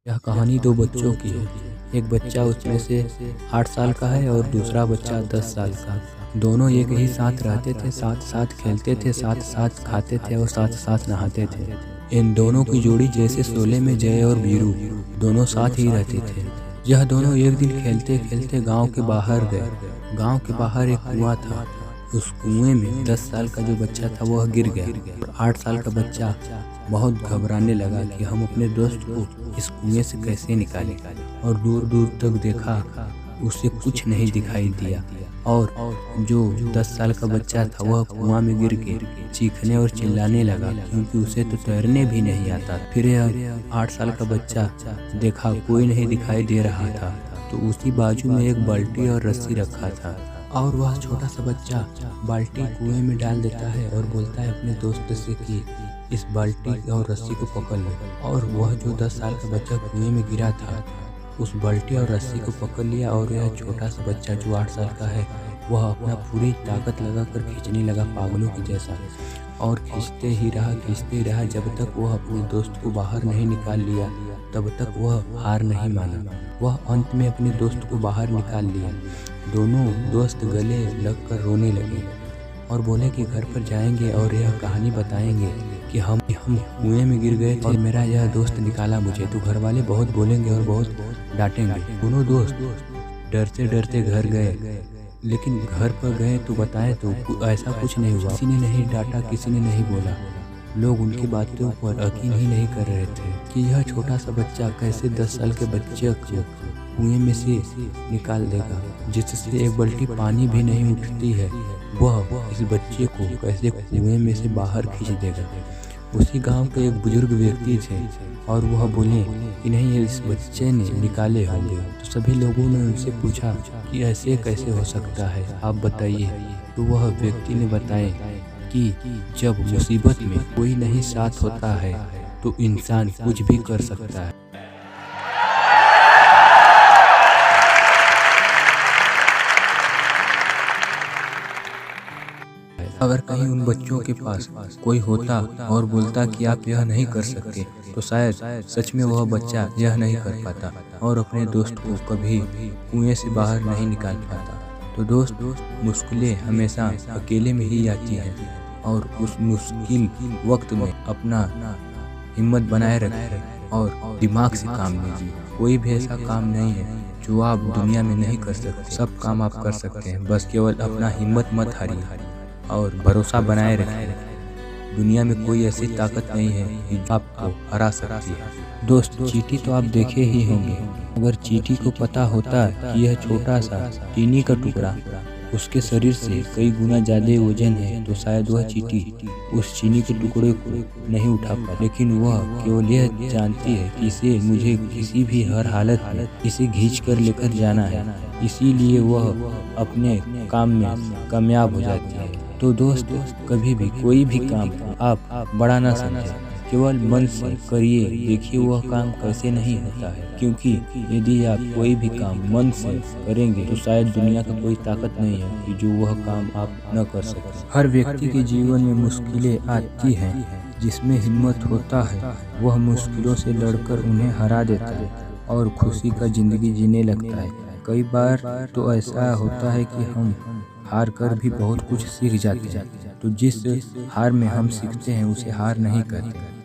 यह कहानी दो बच्चों की है। एक बच्चा उसमें से 8 साल का है और दूसरा बच्चा 10 साल का। दोनों एक ही साथ रहते थे, साथ साथ खेलते थे, साथ साथ खाते थे और साथ साथ नहाते थे। इन दोनों की जोड़ी जैसे शोले में जय और वीरू, दोनों साथ ही रहते थे। यह दोनों एक दिन खेलते खेलते गांव के बाहर गए। गांव के बाहर एक कुआं था। उस कुएं में 10 साल का जो बच्चा था वह गिर गया और 8 साल का बच्चा बहुत घबराने लगा कि हम अपने दोस्त को इस कुएं से कैसे निकालें। और दूर दूर तक देखा, उसे कुछ नहीं दिखाई दिया। और जो 10 साल का बच्चा था वह कुआं में गिर के चीखने और चिल्लाने लगा, क्योंकि उसे तो तैरने भी नहीं आता। फिर यह 8 साल का बच्चा देखा कोई नहीं दिखाई दे रहा था, तो उसी बाजू में एक बाल्टी और रस्सी रखा था। और वह छोटा सा बच्चा बाल्टी कुएं में डाल देता है और बोलता है अपने दोस्त से कि इस बाल्टी और रस्सी को पकड़ लो। और वह जो 10 साल का बच्चा कुएं में गिरा था, उस बाल्टी और रस्सी को पकड़ लिया। और यह छोटा सा बच्चा जो 8 साल का है, वह अपना पूरी ताकत लगाकर खींचने लगा पागलों की जैसा। और खींचते ही रहा जब तक वह अपने दोस्त को बाहर नहीं निकाल लिया, तब तक वह हार नहीं माना। वह अंत में अपने दोस्त को बाहर निकाल लिया। दोनों दोस्त गले लगकर रोने लगे और बोले कि घर पर जाएंगे और यह कहानी बताएंगे कि हम कुएं में गिर गए थे, मेरा यह दोस्त निकाला मुझे। तो घर वाले बहुत बोलेंगे और बहुत डांटेंगे। दोनों दोस्त डरते डरते घर गए, लेकिन घर पर गए तो बताएं तो ऐसा कुछ नहीं हुआ। किसी ने नहीं डांटा, किसी ने नहीं बोला। लोग उनकी बातों पर यकीन ही नहीं कर रहे थे कि यह छोटा सा बच्चा कैसे 10 साल के बच्चे को कुएं में से निकाल देगा, जिससे एक बाल्टी पानी भी नहीं उठती है। वह इस बच्चे को कैसे कुएं में से बाहर खींच देगा। उसी गांव के एक बुजुर्ग व्यक्ति थे और वह बोले कि नहीं, इस बच्चे ने निकाले होंगे। तो सभी लोगों ने उनसे पूछा कि ऐसे कैसे हो सकता है, आप बताइए। तो वह व्यक्ति ने बताया कि जब मुसीबत में कोई नहीं साथ होता है तो इंसान कुछ भी कर सकता है। अगर कहीं उन बच्चों के पास कोई होता और बोलता कि आप यह नहीं कर सकते, तो शायद सच में वह बच्चा यह नहीं कर पाता और अपने दोस्त को कभी कुएं से बाहर नहीं निकाल पाता। तो दोस्त, मुश्किलें हमेशा अकेले में ही आती हैं और उस मुश्किल वक्त में अपना हिम्मत बनाए रखें और दिमाग से काम लीजिए। कोई भी ऐसा काम नहीं है जो आप दुनिया में नहीं कर सकते। सब काम आप कर सकते हैं, बस केवल अपना हिम्मत मत हारिए और भरोसा बनाए रखें। दुनिया में कोई ऐसी ताकत नहीं है जो आपको हरा सकती है। दोस्त, चींटी तो आप देखे ही होंगे। अगर चींटी को पता होता कि यह छोटा सा चीनी का टुकड़ा उसके शरीर से कई गुना ज्यादा वजन है, तो शायद वह चींटी उस चीनी के टुकड़े को नहीं उठा पाती। लेकिन वह केवल यह जानती है कि इसे मुझे किसी भी हर हालत में इसे खींच कर लेकर जाना है, इसीलिए वह अपने काम में कामयाब हो जाती है। तो दोस्त, कभी भी कोई भी काम आप बड़ा ना समझें, केवल मन से करिए, देखिए वह काम कैसे नहीं होता है। क्योंकि यदि आप कोई भी काम मन से करेंगे तो शायद दुनिया का कोई ताकत नहीं है कि जो वह काम आप न कर सकें। हर व्यक्ति के जीवन में मुश्किलें आती हैं, जिसमें हिम्मत होता है वह मुश्किलों से लड़कर उन्हें हरा देता है और खुशी का जिंदगी जीने लगता है। कई बार तो ऐसा होता है कि हम हार कर भी बहुत कुछ सीख जाते हैं। तो जिस हार में हम सीखते हैं उसे हार नहीं कहते।